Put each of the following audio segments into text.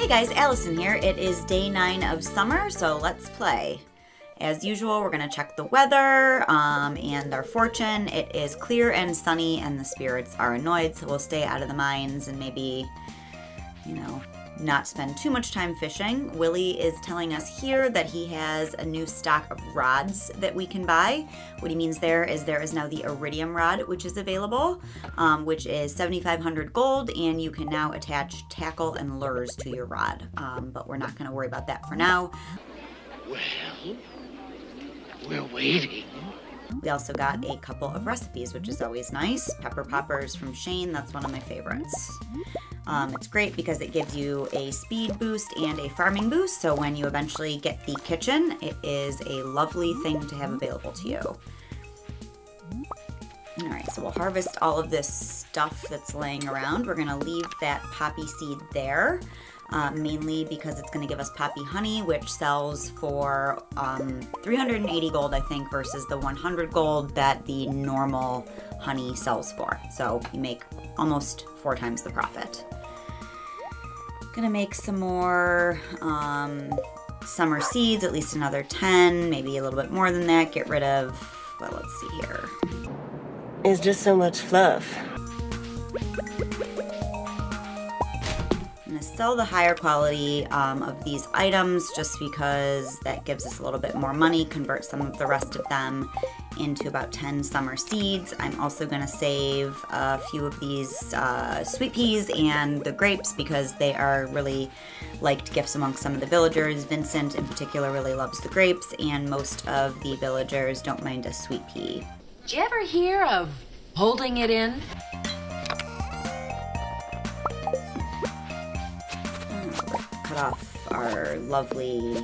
Hey guys, Allison here. It is day 9 of summer, so let's play. As usual, we're going to check the weather and our fortune. It is clear and sunny, and the spirits are annoyed, so we'll stay out of the mines and maybe, not spend too much time fishing. Willie is telling us here that he has a new stock of rods that we can buy. What he means there is now the iridium rod, which is available, which is 7,500 gold, and you can now attach tackle and lures to your rod. But we're not going to worry about that for now. Well, we're waiting. We also got a couple of recipes, which is always nice. Pepper poppers from Shane, that's one of my favorites. It's great because it gives you a speed boost and a farming boost, so when you eventually get the kitchen, it is a lovely thing to have available to you. Alright, so we'll harvest all of this stuff that's laying around. We're going to leave that poppy seed there, mainly because it's going to give us poppy honey, which sells for 380 gold, I think, versus the 100 gold that the normal honey sells for. So you make almost 4 times the profit. Gonna make some more summer seeds, at least another 10, maybe a little bit more than that. Get rid of, well, let's see here. It's just so much fluff. I'm gonna sell the higher quality of these items just because that gives us a little bit more money, convert some of the rest of them into about 10 summer seeds. I'm also going to save a few of these sweet peas and the grapes because they are really liked gifts amongst some of the villagers. Vincent in particular really loves the grapes, and most of the villagers don't mind a sweet pea. Did you ever hear of holding it in? Cut off our lovely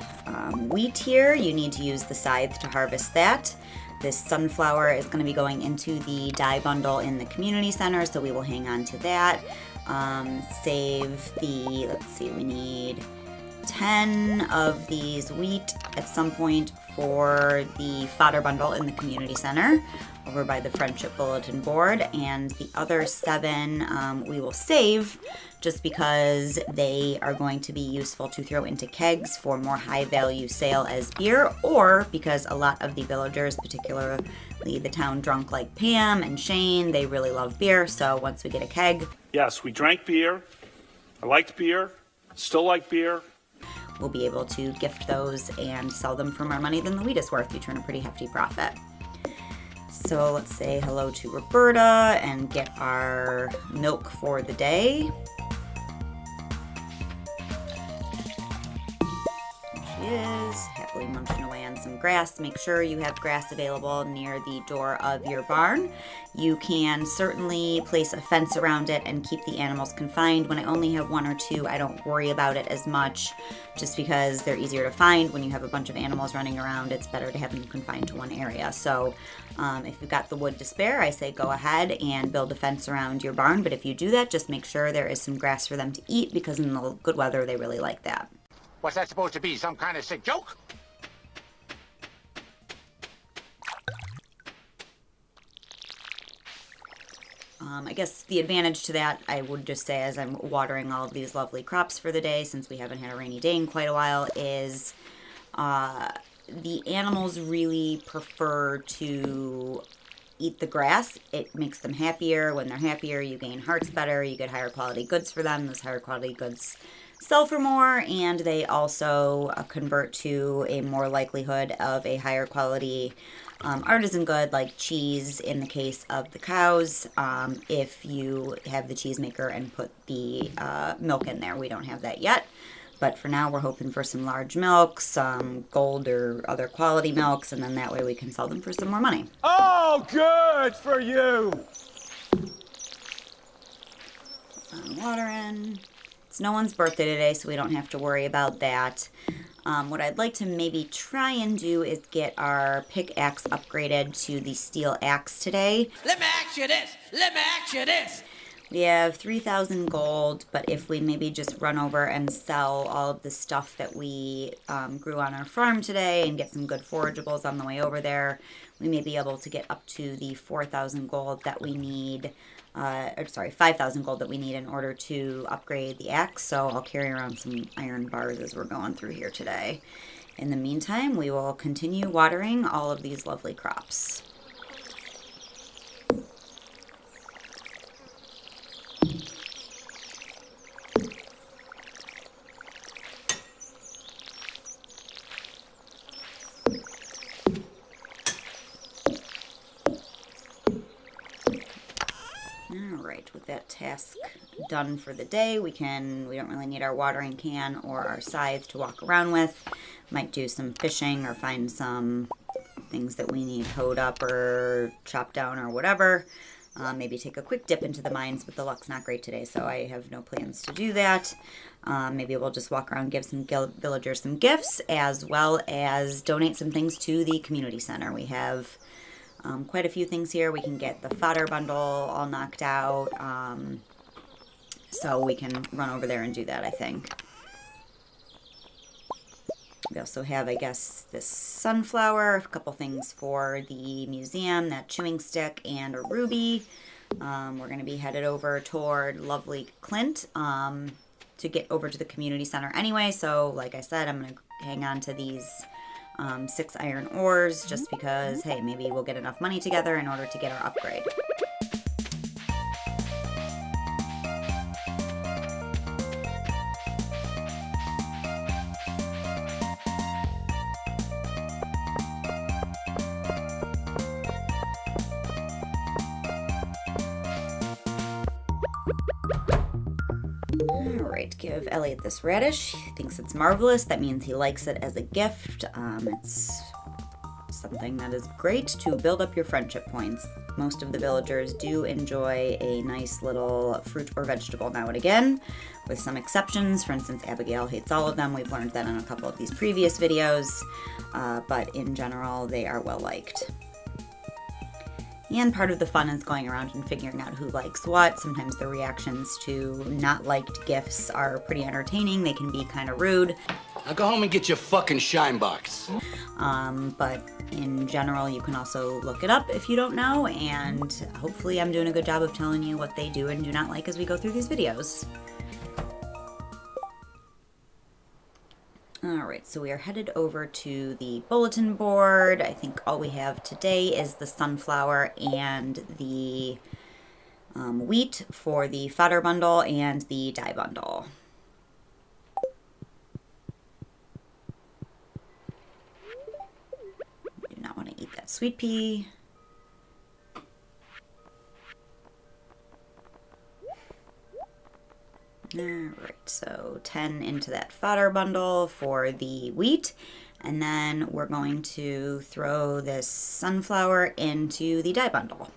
wheat here. You need to use the scythe to harvest that. This sunflower is going to be going into the dye bundle in the community center, so we will hang on to that. Save the, let's see, we need 10 of these wheat at some point for the fodder bundle in the community center over by the friendship bulletin board, and the other 7 we will save just because they are going to be useful to throw into kegs for more high value sale as beer, or because a lot of the villagers, particularly the town drunk like Pam and Shane, they really love beer. So once we get a keg, yes, we drank beer. I liked beer, still like beer. We'll be able to gift those and sell them for more money than the wheat is worth. You turn a pretty hefty profit. So let's say hello to Roberta and get our milk for the day. She is happily munching away on some grass. Make sure you have grass available near the door of your barn. You can certainly place a fence around it and keep the animals confined. When I only have 1 or 2, I don't worry about it as much just because they're easier to find. When you have a bunch of animals running around, it's better to have them confined to one area. So if you've got the wood to spare, I say go ahead and build a fence around your barn. But if you do that, just make sure there is some grass for them to eat, because in the good weather, they really like that. What's that supposed to be, some kind of sick joke? I guess the advantage to that, I would just say, as I'm watering all of these lovely crops for the day, since we haven't had a rainy day in quite a while, is the animals really prefer to eat the grass. It makes them happier. When they're happier, you gain hearts better, you get higher quality goods for them. Those higher quality goods sell for more, and they also convert to a more likelihood of a higher quality artisan good like cheese in the case of the cows, if you have the cheesemaker and put the milk in there. We don't have that yet, but for now we're hoping for some large milks, some gold or other quality milks, and then that way we can sell them for some more money. Oh, good for you! Water in. It's no one's birthday today, so we don't have to worry about that. What I'd like to maybe try and do is get our pickaxe upgraded to the steel axe today. Let me ask you this. We have 3,000 gold, but if we maybe just run over and sell all of the stuff that we grew on our farm today and get some good forageables on the way over there, we may be able to get up to the 4,000 gold that we need, 5,000 gold that we need in order to upgrade the axe. So I'll carry around some iron bars as we're going through here today. In the meantime, we will continue watering all of these lovely crops. Alright, with that task done for the day, we don't really need our watering can or our scythe to walk around with. Might do some fishing or find some things that we need hoed up or chopped down or whatever. Maybe take a quick dip into the mines, but the luck's not great today, so I have no plans to do that. Maybe we'll just walk around, give some villagers some gifts, as well as donate some things to the community center. We have quite a few things here. We can get the fodder bundle all knocked out, so we can run over there and do that, I think. We also have, I guess, this sunflower, a couple things for the museum, that chewing stick, and a ruby. We're going to be headed over toward lovely Clint to get over to the community center anyway. So, like I said, I'm going to hang on to these 6 iron ores just because, hey, maybe we'll get enough money together in order to get our upgrade. Alright, give Elliot this radish. He thinks it's marvelous. That means he likes it as a gift. It's something that is great to build up your friendship points. Most of the villagers do enjoy a nice little fruit or vegetable now and again, with some exceptions. For instance, Abigail hates all of them. We've learned that in a couple of these previous videos, but in general, they are well liked. And part of the fun is going around and figuring out who likes what. Sometimes the reactions to not liked gifts are pretty entertaining. They can be kind of rude. Now go home and get your fucking shine box. But in general, you can also look it up if you don't know, and hopefully I'm doing a good job of telling you what they do and do not like as we go through these videos. Alright, so we are headed over to the bulletin board. I think all we have today is the sunflower and the wheat for the fodder bundle and the dye bundle. Do not want to eat that sweet pea. Alright, so 10 into that fodder bundle for the wheat, and then we're going to throw this sunflower into the dye bundle.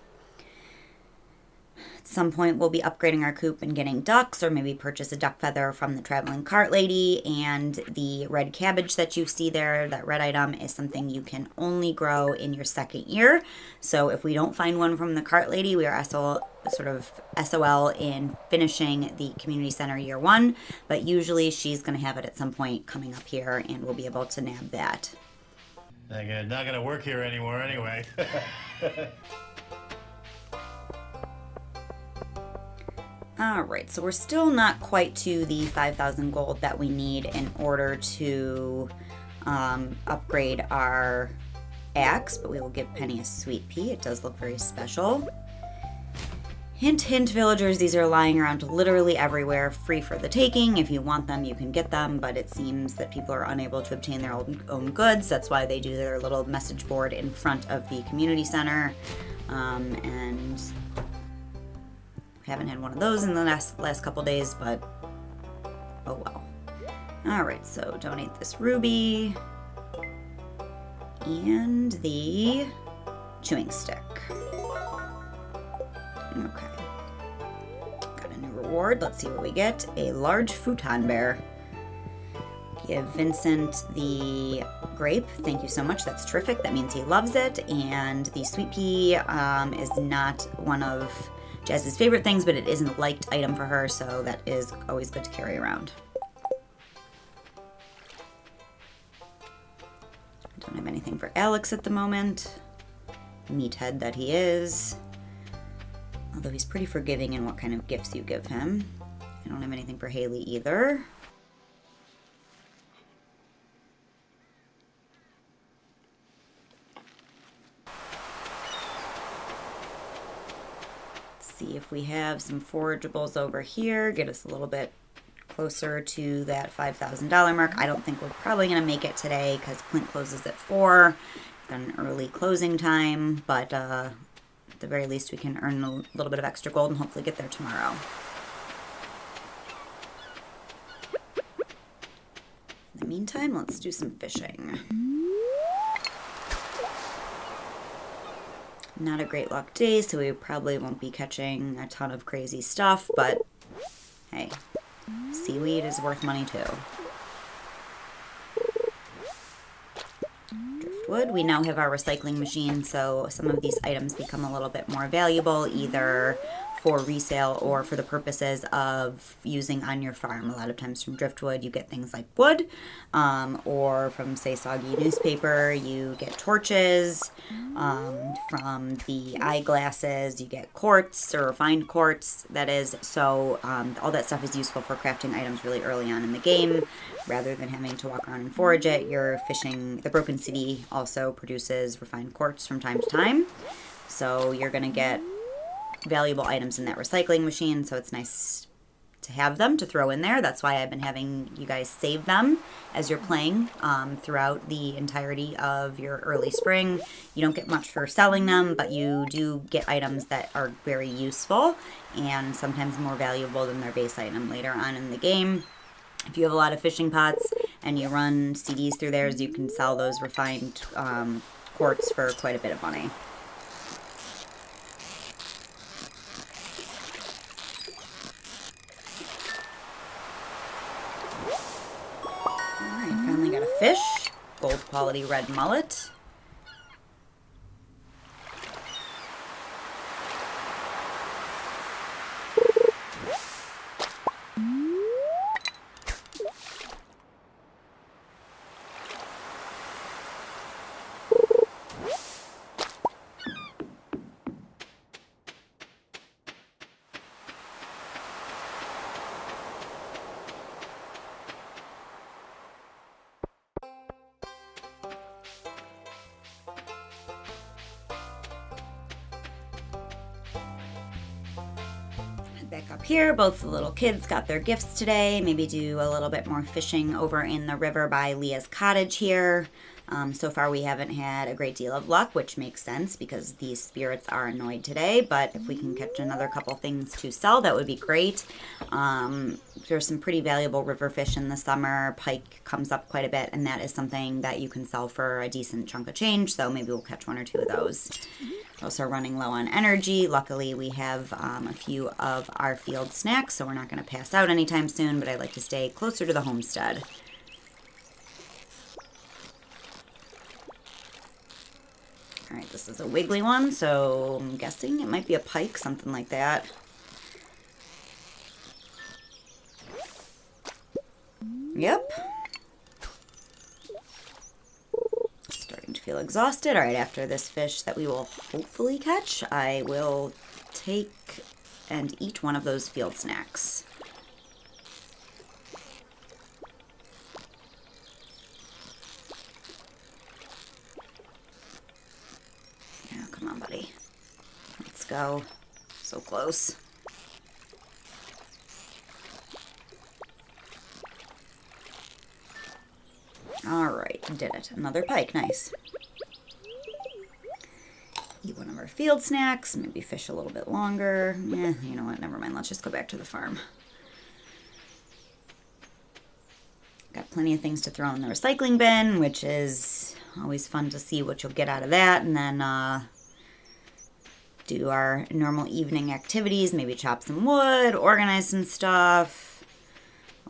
At some point we'll be upgrading our coop and getting ducks, or maybe purchase a duck feather from the traveling cart lady. And the red cabbage that you see there, that red item, is something you can only grow in your second year. So if we don't find one from the cart lady, we are sort of SOL in finishing the community center year 1, but usually she's going to have it at some point coming up here and we'll be able to nab that. Not gonna work here anymore anyway. Alright, so we're still not quite to the 5,000 gold that we need in order to upgrade our axe, but we will give Penny a sweet pea. It does look very special. Hint, hint, villagers, these are lying around literally everywhere, free for the taking. If you want them, you can get them, but it seems that people are unable to obtain their own goods. That's why they do their little message board in front of the community center, and haven't had one of those in the last couple days, but oh well. Alright, so donate this ruby and the chewing stick. Okay. Got a new reward. Let's see what we get. A large futon bear. Give Vincent the grape. Thank you so much. That's terrific. That means he loves it. And the sweet pea is not one of Jazz's favorite things, but it isn't a liked item for her, so that is always good to carry around. Don't have anything for Alex at the moment. Meathead that he is. Although he's pretty forgiving in what kind of gifts you give him. I don't have anything for Haley either. Let's see if we have some forageables over here. Get us a little bit closer to that $5,000 mark. I don't think we're probably going to make it today because Clint closes at 4. Got an early closing time, but at the very least we can earn a little bit of extra gold and hopefully get there tomorrow. In the meantime, let's do some fishing. Not a great luck day, so we probably won't be catching a ton of crazy stuff, but hey, seaweed is worth money too. Driftwood, we now have our recycling machine, so some of these items become a little bit more valuable, either for resale or for the purposes of using on your farm. A lot of times from driftwood you get things like wood, or from, say, soggy newspaper you get torches. From the eyeglasses you get quartz, or refined quartz, that is. So all that stuff is useful for crafting items really early on in the game. Rather than having to walk around and forage it, you're fishing. The Broken City also produces refined quartz from time to time. So you're going to get valuable items in that recycling machine, so it's nice to have them to throw in there. That's why I've been having you guys save them as you're playing throughout the entirety of your early spring. You don't get much for selling them, but you do get items that are very useful and sometimes more valuable than their base item later on in the game. If you have a lot of fishing pots and you run CDs through theirs, you can sell those refined quartz for quite a bit of money. Fish, gold quality red mullet. Back up here, both the little kids got their gifts today. Maybe do a little bit more fishing over in the river by Leah's cottage here. So far we haven't had a great deal of luck, which makes sense because these spirits are annoyed today, but if we can catch another couple things to sell, that would be great. There's some pretty valuable river fish in the summer. Pike comes up quite a bit, and that is something that you can sell for a decent chunk of change, so maybe we'll catch 1 or 2 of those. Also running low on energy. Luckily we have a few of our field snacks, so we're not going to pass out anytime soon, but I like to stay closer to the homestead. Alright, this is a wiggly one, so I'm guessing it might be a pike, something like that. Yep. Starting to feel exhausted. Alright, after this fish that we will hopefully catch, I will take and eat one of those field snacks. Oh, come on, buddy. Let's go. So close. Alright, did it. Another pike. Nice. Eat one of our field snacks. Maybe fish a little bit longer. You know what? Never mind. Let's just go back to the farm. Got plenty of things to throw in the recycling bin, which is always fun to see what you'll get out of that. And then do our normal evening activities. Maybe chop some wood, organize some stuff.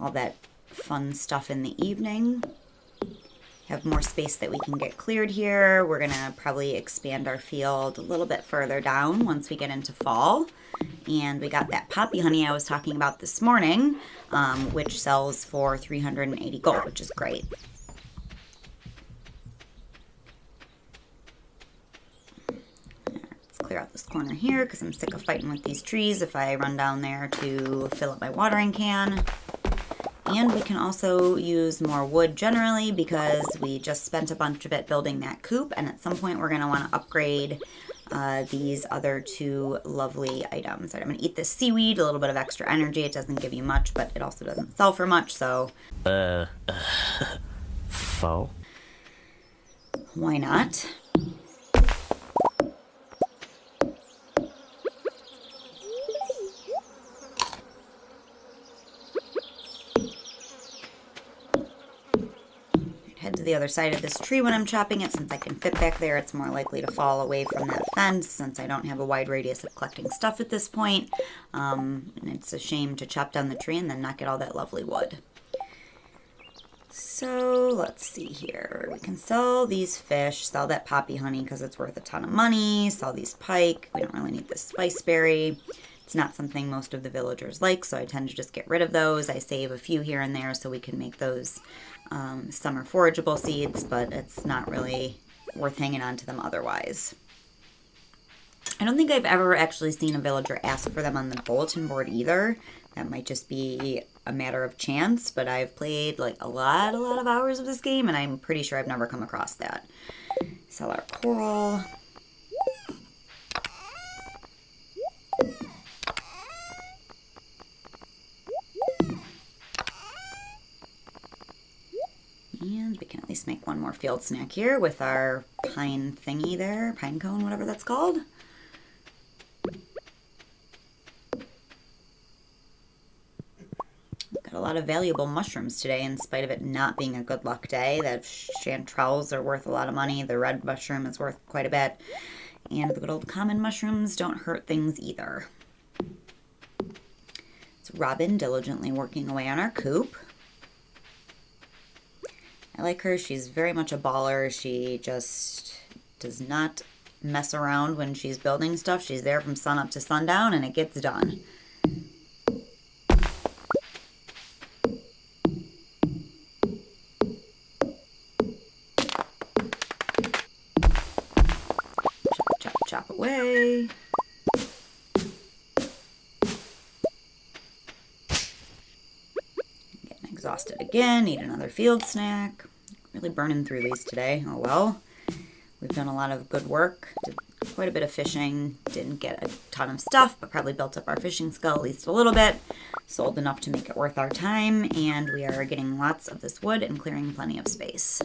All that fun stuff in the evening. have more space that we can get cleared here. We're gonna probably expand our field a little bit further down once we get into fall. And we got that poppy honey I was talking about this morning, which sells for 380 gold, which is great. Let's clear out this corner here because I'm sick of fighting with these trees if I run down there to fill up my watering can. And we can also use more wood generally because we just spent a bunch of it building that coop, and at some point we're going to want to upgrade these other two lovely items. Right, I'm going to eat this seaweed, a little bit of extra energy. It doesn't give you much, but it also doesn't sell for much, so... Faux? Why not? Head to the other side of this tree when I'm chopping it. Since I can fit back there, it's more likely to fall away from that fence since I don't have a wide radius of collecting stuff at this point. And it's a shame to chop down the tree and then not get all that lovely wood. So let's see here. We can sell these fish, sell that poppy honey because it's worth a ton of money, sell these pike. We don't really need this spiceberry. It's not something most of the villagers like, so I tend to just get rid of those. I save a few here and there so we can make those summer forageable seeds, but it's not really worth hanging on to them otherwise. I don't think I've ever actually seen a villager ask for them on the bulletin board either. That might just be a matter of chance, but I've played like a lot of hours of this game, and I'm pretty sure I've never come across that. Sell our coral. And we can at least make one more field snack here with our pine thingy there, pine cone, whatever that's called. Got a lot of valuable mushrooms today in spite of it not being a good luck day. The chanterelles are worth a lot of money. The red mushroom is worth quite a bit. And the good old common mushrooms don't hurt things either. It's Robin diligently working away on our coop. I like her. She's very much a baller. She just does not mess around when she's building stuff. She's there from sun up to sundown, and it gets done. Chop, chop, chop away. Exhausted again, need another field snack. Really burning through these today. Oh well. We've done a lot of good work. Did quite a bit of fishing. Didn't get a ton of stuff, but probably built up our fishing skill at least a little bit. Sold enough to make it worth our time, and we are getting lots of this wood and clearing plenty of space.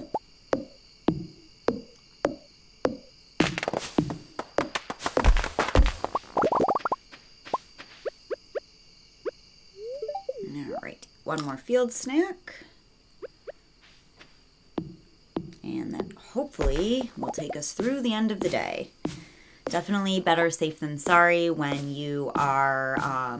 Alright, one more field snack. And that hopefully will take us through the end of the day. Definitely better safe than sorry when you are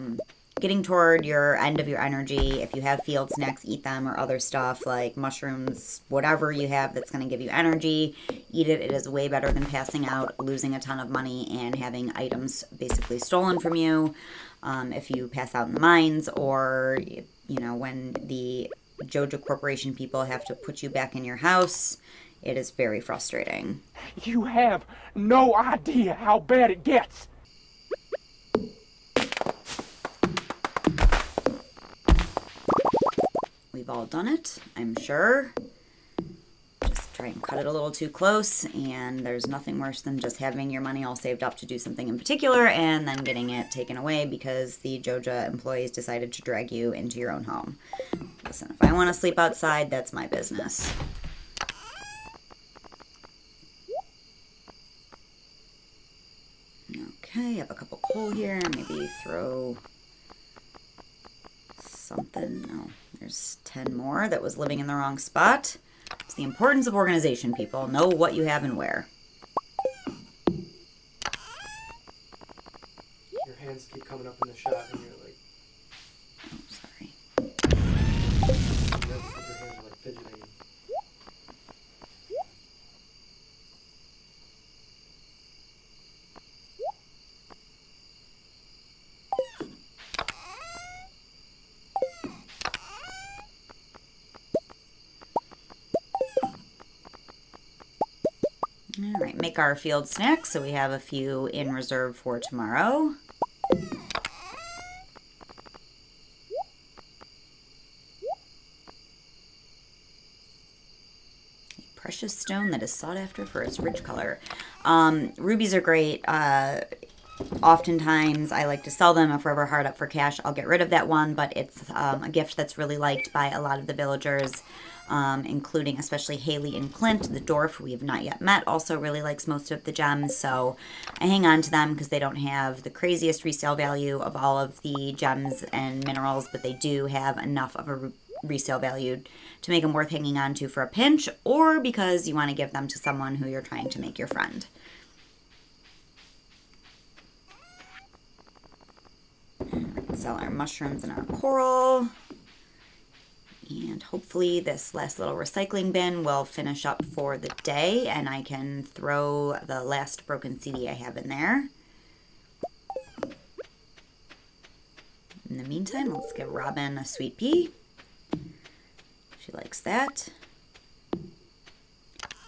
getting toward your end of your energy. If you have field snacks, eat them, or other stuff like mushrooms, whatever you have that's going to give you energy, eat it. It is way better than passing out, losing a ton of money, and having items basically stolen from you. If you pass out in the mines, or when the Joja Corporation people have to put you back in your house, it is very frustrating. You have no idea how bad it gets. We've all done it, I'm sure. Just try and cut it a little too close, and there's nothing worse than just having your money all saved up to do something in particular and then getting it taken away because the Joja employees decided to drag you into your own home. Listen, if I want to sleep outside, that's my business. Okay, have a couple coal here. Maybe throw something. No, there's 10 more that was living in the wrong spot. It's the importance of organization, people. Know what you have and where. Your hands keep coming up in the shot and you're like... Oh, sorry. Your hands are like fidgeting. make our field snacks, so we have a few in reserve for tomorrow. Precious stone that is sought after for its rich color. Rubies are great. Oftentimes I like to sell them. If we're ever hard up for cash, I'll get rid of that one, but it's a gift that's really liked by a lot of the villagers, including especially Haley and Clint. The dwarf, who we have not yet met, also really likes most of the gems, so I hang on to them because they don't have the craziest resale value of all of the gems and minerals, but they do have enough of a resale value to make them worth hanging on to for a pinch, or because you want to give them to someone who you're trying to make your friend. Sell our mushrooms and our coral. And hopefully this last little recycling bin will finish up for the day and I can throw the last broken CD I have in there. In the meantime, let's give Robin a sweet pea. She likes that.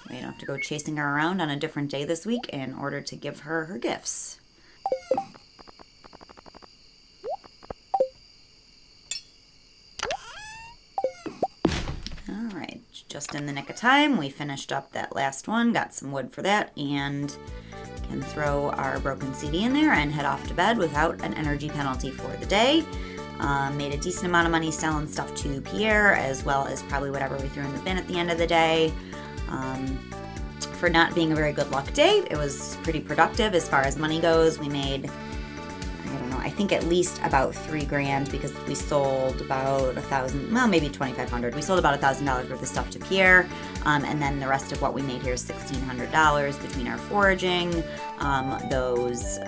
We don't have to go chasing her around on a different day this week in order to give her her gifts. Alright, just in the nick of time, we finished up that last one, got some wood for that, and can throw our broken CD in there and head off to bed without an energy penalty for the day. Made a decent amount of money selling stuff to Pierre, as well as probably whatever we threw in the bin at the end of the day. For not being a very good luck day, it was pretty productive as far as money goes. We made, I don't know, I think at least about $3,000 because we sold about $1,000, well, maybe $2,500. We sold about $1,000 worth of stuff to Pierre, and then the rest of what we made here is $1,600 between our foraging, those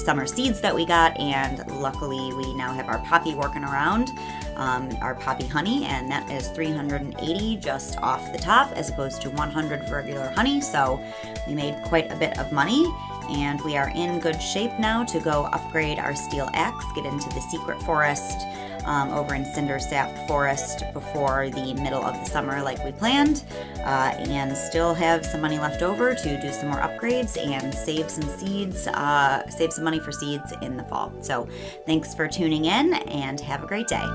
summer seeds that we got, and luckily we now have our poppy working around, our poppy honey, and that is $380 just off the top as opposed to $100 for regular honey, so we made quite a bit of money. And we are in good shape now to go upgrade our steel axe, get into the secret forest over in Cindersap Forest before the middle of the summer like we planned, and still have some money left over to do some more upgrades and save some seeds, save some money for seeds in the fall. So thanks for tuning in and have a great day.